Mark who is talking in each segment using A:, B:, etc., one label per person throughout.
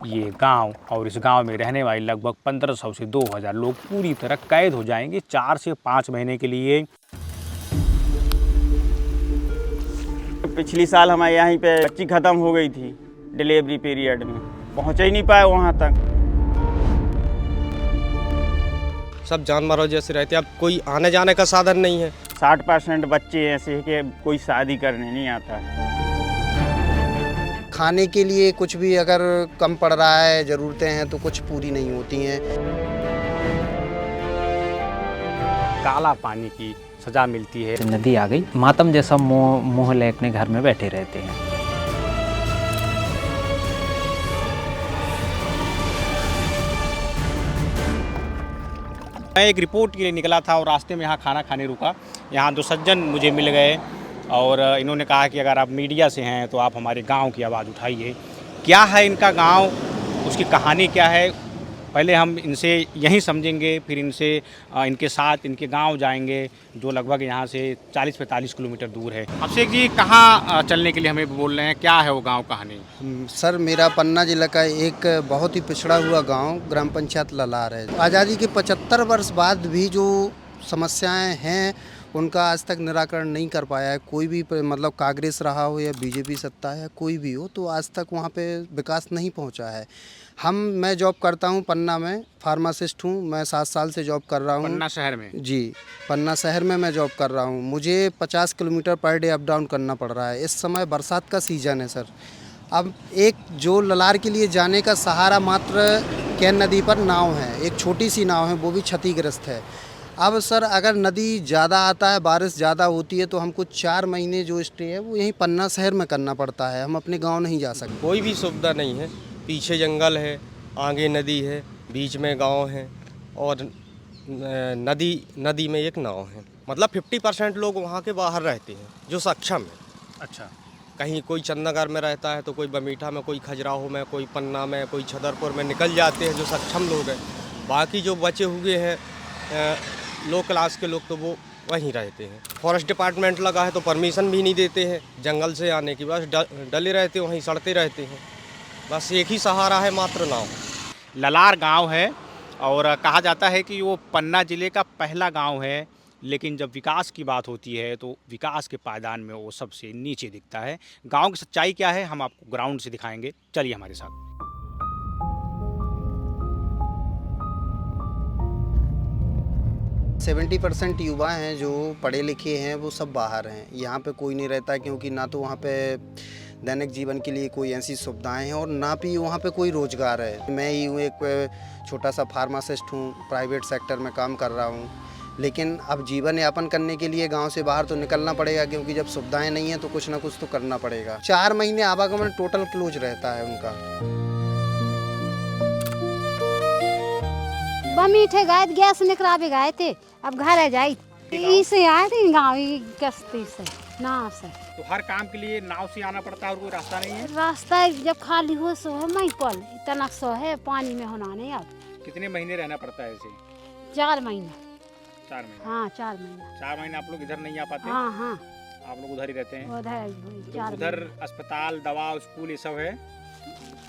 A: ये गांव और इस गांव में रहने वाले लगभग 1500 से 2000 लोग पूरी तरह कैद हो जाएंगे 4 से 5 महीने के लिए।
B: पिछली साल हमारे यहाँ पे बच्ची ख़त्म हो गई थी डिलीवरी पीरियड में, पहुँच ही नहीं पाए वहाँ तक।
C: सब जानवरों जैसे रहते हैं, अब कोई आने जाने का साधन नहीं है।
B: 60% बच्चे ऐसे हैं कि कोई शादी करने नहीं आता।
D: खाने के लिए कुछ भी अगर कम पड़ रहा है, ज़रूरतें हैं तो कुछ पूरी नहीं होती हैं।
A: काला पानी की सजा मिलती है।
E: नदी आ गई, मातम जैसा मुँह लेके घर में बैठे रहते हैं।
A: मैं एक रिपोर्ट के लिए निकला था और रास्ते में यहाँ खाना खाने रुका। यहाँ 2 सज्जन मुझे मिल गए और इन्होंने कहा कि अगर आप मीडिया से हैं तो आप हमारे गांव की आवाज़ उठाइए। क्या है इनका गांव, उसकी कहानी क्या है, पहले हम इनसे यहीं समझेंगे, फिर इनके साथ इनके गांव जाएंगे जो लगभग यहाँ से 40-45 किलोमीटर दूर है। अभिषेक जी, कहाँ चलने के लिए हमें बोल रहे हैं, क्या है वो गाँव कहानी?
D: सर, मेरा पन्ना जिला का एक बहुत ही पिछड़ा हुआ गांव ग्राम पंचायत ललार है। आज़ादी के 75 वर्ष बाद भी जो समस्याएं हैं उनका आज तक निराकरण नहीं कर पाया है कोई भी, मतलब कांग्रेस रहा हो या बीजेपी सत्ता है, कोई भी हो, तो आज तक वहाँ पे विकास नहीं पहुँचा है। मैं जॉब करता हूँ पन्ना में, फार्मासिस्ट हूँ। मैं 7 साल से जॉब कर रहा हूँ
A: पन्ना शहर में।
D: जी, पन्ना शहर में मैं जॉब कर रहा हूँ। मुझे 50 kilometre per day up down करना पड़ रहा है। इस समय बरसात का सीज़न है सर। अब एक जो ललार के लिए जाने का सहारा मात्र कैन नदी पर नाव है, एक छोटी सी नाव है, वो भी क्षतिग्रस्त है। अब सर, अगर नदी ज़्यादा आता है, बारिश ज़्यादा होती है, तो हमको 4 महीने जो स्टे है वो यहीं पन्ना शहर में करना पड़ता है। हम अपने गांव नहीं जा सकते।
C: कोई भी सुविधा नहीं है। पीछे जंगल है, आगे नदी है, बीच में गांव है और नदी में एक नाव है। मतलब 50% लोग वहाँ के बाहर रहते हैं जो सक्षम है।
A: अच्छा।
C: कहीं कोई चंदनगर में रहता है तो कोई बमीठा में, कोई खजुराहो में, कोई पन्ना में, कोई छतरपुर में निकल जाते हैं जो सक्षम लोग हैं। बाकी जो बचे हुए हैं लो क्लास के लोग, तो वो वहीं रहते हैं। फॉरेस्ट डिपार्टमेंट लगा है तो परमिशन भी नहीं देते हैं जंगल से आने की, बस डले रहते हैं, वहीं सड़ते रहते हैं। बस एक ही सहारा है, मात्र नाव।
A: ललार गांव है और कहा जाता है कि वो पन्ना ज़िले का पहला गांव है, लेकिन जब विकास की बात होती है तो विकास के पायदान में वो सबसे नीचे दिखता है। गांव की सच्चाई क्या है हम आपको ग्राउंड से दिखाएंगे, चलिए हमारे साथ।
D: 70% युवा हैं जो पढ़े लिखे हैं, वो सब बाहर हैं। यहाँ पे कोई नहीं रहता, क्योंकि ना तो वहाँ पे दैनिक जीवन के लिए कोई ऐसी सुविधाएं हैं और ना भी वहाँ पे कोई रोज़गार है। मैं ही हूँ, एक छोटा सा फार्मासिस्ट हूँ, प्राइवेट सेक्टर में काम कर रहा हूँ। लेकिन अब जीवन यापन करने के लिए गांव से बाहर तो निकलना पड़ेगा, क्योंकि जब सुविधाएं नहीं हैं तो कुछ ना कुछ तो करना पड़ेगा। 4 महीने आवागमन टोटल क्लोज रहता है उनका।
F: बमीठे गए, गैस निकरावे गए थे, अब घर जाए इसे आए थे गाँव कश्ती से, नाव से।
A: तो हर काम के लिए नाव से आना पड़ता है और कोई रास्ता नहीं है?
F: रास्ता जब खाली हो सो है, मैं कल इतना सो है, पानी में होना नहीं। अब
A: कितने महीने रहना पड़ता है ऐसे?
F: 4 महीने।
A: 4 महीने?
F: हाँ, 4 महीने।
A: 4 महीने आप लोग इधर नहीं आ पाते?
F: हाँ हाँ,
A: आप लोग उधर ही रहते हैं?
F: उधर
A: उधर अस्पताल, दवा, स्कूल ये सब है?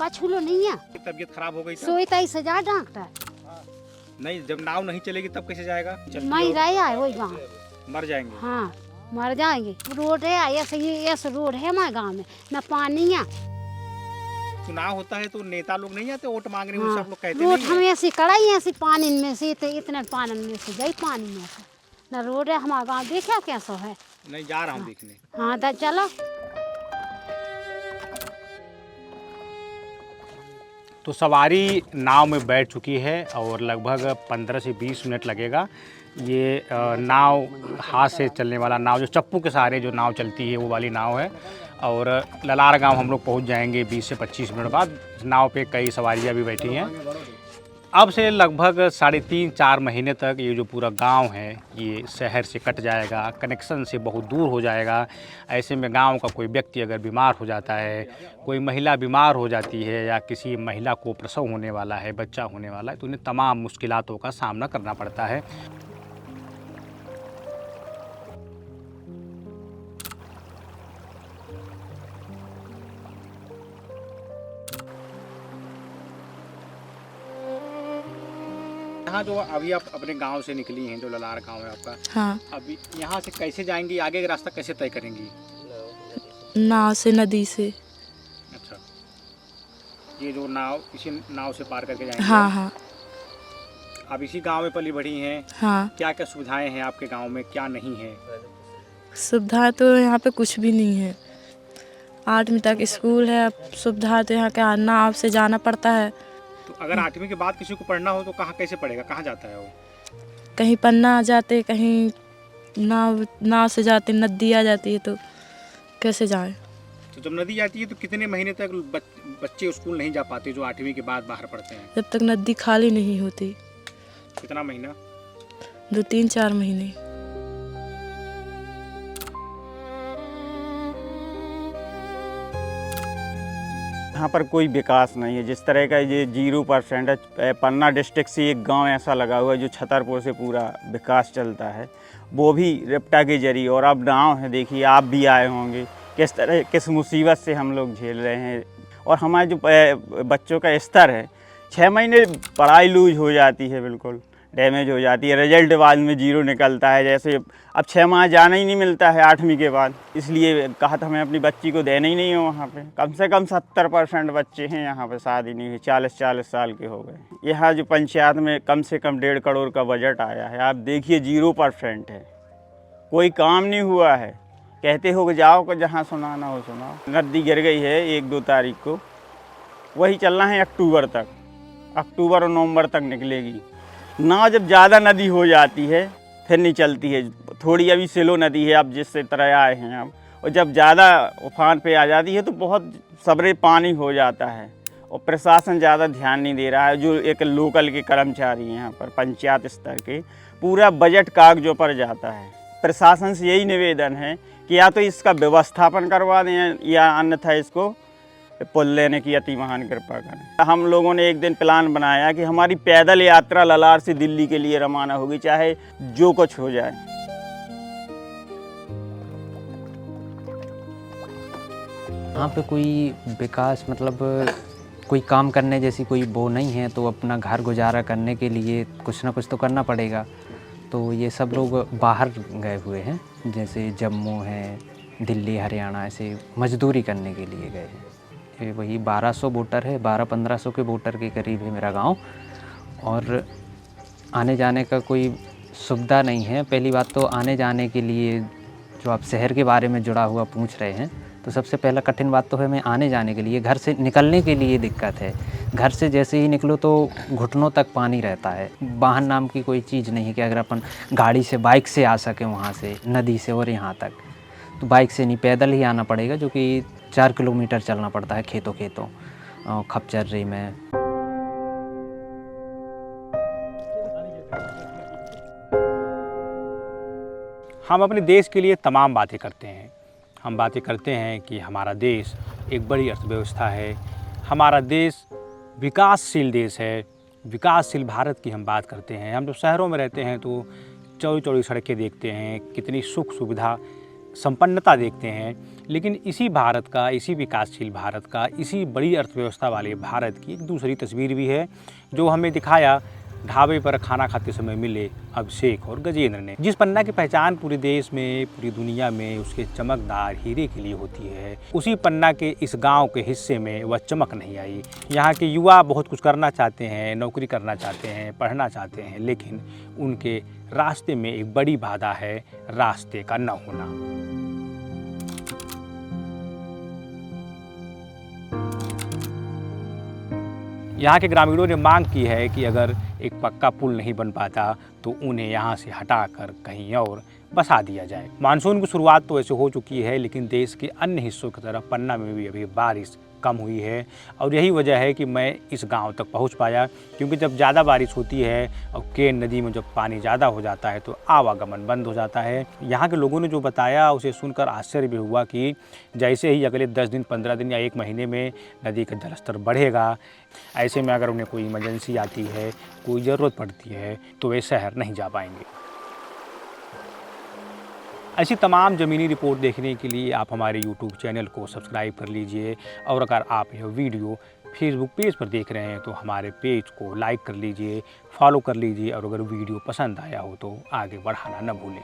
F: कछुलो नहीं है।
A: तबीयत खराब हो गई तब?
F: सोईता से जा डॉक्टर।
A: नहीं, जब नाव नहीं चलेगी तब कैसे जाएगा?
F: मैं रह आए वही गाँव।
A: मर जाएंगे?
F: हाँ, मर जाएंगे। रोड है ऐसे रोड है हमारे गाँव में, न पानी है।
A: चुनाव होता है तो नेता लोग नहीं आते वोट मांगने?
F: हाँ,
A: सब लोग कहते
F: रोड
A: नहीं
F: हम ऐसी कड़ाई ऐसी पानी में से इतने पानी में से गई, पानी में से न रोड है हमारा गाँव। देखा कैसा है?
A: नहीं, जा रहा हूँ देखने।
F: हाँ तो चलो।
A: तो सवारी नाव में बैठ चुकी है और लगभग 15 से 20 मिनट लगेगा। ये नाव हाथ से चलने वाला नाव, जो चप्पू के सहारे जो नाव चलती है वो वाली नाव है। और ललार गांव हम लोग पहुंच जाएंगे 20 से 25 मिनट बाद। नाव पे कई सवारियां भी बैठी हैं। अब से लगभग 3.5-4 महीने तक ये जो पूरा गांव है ये शहर से कट जाएगा, कनेक्शन से बहुत दूर हो जाएगा। ऐसे में गांव का कोई व्यक्ति अगर बीमार हो जाता है, कोई महिला बीमार हो जाती है या किसी महिला को प्रसव होने वाला है, बच्चा होने वाला है, तो उन्हें तमाम मुश्किलातों का सामना करना पड़ता है। यहाँ जो अभी आप अपने गांव से निकली हैं, जो ललार गांव है आपका,
G: हाँ,
A: अभी यहाँ से कैसे जाएंगी, आगे का रास्ता कैसे तय करेंगी?
G: नाव से, नदी से।
A: अच्छा, ये जो नाव, इसी नाव से पार करके जाएंगे?
G: हाँ हाँ
A: आप इसी गांव में पली बढ़ी हैं,
G: हाँ।
A: क्या क्या सुविधाएं हैं आपके गांव में, क्या नहीं है?
G: सुविधा तो यहाँ पे कुछ भी नहीं है। 8वीं तक स्कूल है, अब सुविधा तो यहाँ क्या, नाव से जाना पड़ता है।
A: तो अगर 8वीं के बाद किसी को पढ़ना हो तो कहाँ कैसे पढ़ेगा, कहाँ जाता है वो?
G: कहीं पन्ना आ जाते, कहीं नाव से जाते, नदी आ जाती है तो कैसे जाएं?
A: तो जब नदी आती है तो कितने महीने तक बच्चे स्कूल नहीं जा पाते जो 8वीं के बाद बाहर पढ़ते हैं?
G: जब तक नदी खाली नहीं होती।
A: कितना महीना?
G: 2-3-4 महीने।
B: यहाँ पर कोई विकास नहीं है। जिस तरह का ये 0% है, पन्ना डिस्ट्रिक्ट से एक गांव ऐसा लगा हुआ है जो छतरपुर से पूरा विकास चलता है, वो भी रिप्टा के जरिए। और अब नाव है, देखिए आप भी आए होंगे, किस मुसीबत से हम लोग झेल रहे हैं। और हमारे जो बच्चों का स्तर है, 6 महीने पढ़ाई लूज हो जाती है, बिल्कुल डैमेज हो जाती है। रिजल्ट बाद में 0 निकलता है। जैसे अब 6 माह जाना ही नहीं मिलता है 8वीं के बाद, इसलिए कहा था हमें अपनी बच्ची को देना ही नहीं है वहाँ पे। कम से कम 70% बच्चे हैं यहाँ पे, शादी नहीं हुई, 40-40 साल के हो गए। यहाँ जो पंचायत में कम से कम 1.5 करोड़ का बजट आया है, आप देखिए 0% है, कोई काम नहीं हुआ है। कहते हो कि जाओ को जहाँ सुनाना हो सुनाओ। नदी गिर गई है 1-2 तारीख को, वही चलना है अक्टूबर तक, अक्टूबर और नवंबर तक निकलेगी। नाव जब ज़्यादा नदी हो जाती है फिर नहीं चलती है। थोड़ी अभी सिलो नदी है, अब जिस तरह आए हैं अब, और जब ज़्यादा उफान पे आ जाती है तो बहुत सबरे पानी हो जाता है। और प्रशासन ज़्यादा ध्यान नहीं दे रहा है। जो एक लोकल के कर्मचारी हैं यहाँ पर, पंचायत स्तर के, पूरा बजट कागजों पर जाता है। प्रशासन से यही निवेदन है कि या तो इसका व्यवस्थापन करवा दें या अन्यथा इसको पुल लेने की अति महान कृपा करें। हम लोगों ने एक दिन प्लान बनाया कि हमारी पैदल यात्रा ललार से दिल्ली के लिए रवाना होगी, चाहे जो कुछ हो जाए।
E: यहाँ पे कोई विकास मतलब कोई काम करने जैसी कोई वो नहीं है, तो अपना घर गुजारा करने के लिए कुछ ना कुछ तो करना पड़ेगा। तो ये सब लोग बाहर गए हुए हैं, जैसे जम्मू है, दिल्ली, हरियाणा, ऐसे मजदूरी करने के लिए गए हैं। वही 1200 वोटर है, 1200-1500 के वोटर के करीब है मेरा गांव। और आने जाने का कोई सुविधा नहीं है। पहली बात तो आने जाने के लिए, जो आप शहर के बारे में जुड़ा हुआ पूछ रहे हैं, तो सबसे पहला कठिन बात तो है मैं आने जाने के लिए, घर से निकलने के लिए दिक्कत है। घर से जैसे ही निकलो तो घुटनों तक पानी रहता है। वाहन नाम की कोई चीज़ नहीं है कि अगर अपन गाड़ी से, बाइक से आ सकें वहाँ से, नदी से और यहाँ तक, तो बाइक से नहीं, पैदल ही आना पड़ेगा, जो कि 4 किलोमीटर चलना पड़ता है खेतों खपचर्री में।
A: हम अपने देश के लिए तमाम बातें करते हैं। हम बातें करते हैं कि हमारा देश एक बड़ी अर्थव्यवस्था है, हमारा देश विकासशील देश है, विकासशील भारत की हम बात करते हैं। हम जब शहरों में रहते हैं तो चौड़ी चौड़ी सड़कें देखते हैं, कितनी सुख सुविधा संपन्नता देखते हैं, लेकिन इसी भारत का, इसी विकासशील भारत का, इसी बड़ी अर्थव्यवस्था वाले भारत की एक दूसरी तस्वीर भी है, जो हमें दिखाया ढाबे पर खाना खाते समय मिले अभिषेक और गजेंद्र ने। जिस पन्ना की पहचान पूरे देश में, पूरी दुनिया में उसके चमकदार हीरे के लिए होती है, उसी पन्ना के इस गांव के हिस्से में वह चमक नहीं आई। यहाँ के युवा बहुत कुछ करना चाहते हैं, नौकरी करना चाहते हैं, पढ़ना चाहते हैं, लेकिन उनके रास्ते में एक बड़ी बाधा है, रास्ते का न होना। यहाँ के ग्रामीणों ने मांग की है कि अगर एक पक्का पुल नहीं बन पाता तो उन्हें यहाँ से हटाकर कहीं और बसा दिया जाए। मानसून की शुरुआत तो वैसे हो चुकी है, लेकिन देश के अन्य हिस्सों की तरह पन्ना में भी अभी बारिश कम हुई है, और यही वजह है कि मैं इस गांव तक पहुंच पाया, क्योंकि जब ज़्यादा बारिश होती है और केन नदी में जब पानी ज़्यादा हो जाता है तो आवागमन बंद हो जाता है। यहाँ के लोगों ने जो बताया उसे सुनकर आश्चर्य भी हुआ कि जैसे ही अगले 10 दिन, 15 दिन या 1 महीने में नदी का जलस्तर बढ़ेगा, ऐसे में अगर उन्हें कोई इमरजेंसी आती है, कोई ज़रूरत पड़ती है, तो वे शहर नहीं जा पाएंगे। ऐसी तमाम ज़मीनी रिपोर्ट देखने के लिए आप हमारे YouTube चैनल को सब्सक्राइब कर लीजिए, और अगर आप यह वीडियो फेसबुक पेज पर देख रहे हैं तो हमारे पेज को लाइक कर लीजिए, फॉलो कर लीजिए और अगर वीडियो पसंद आया हो तो आगे बढ़ाना न भूलें।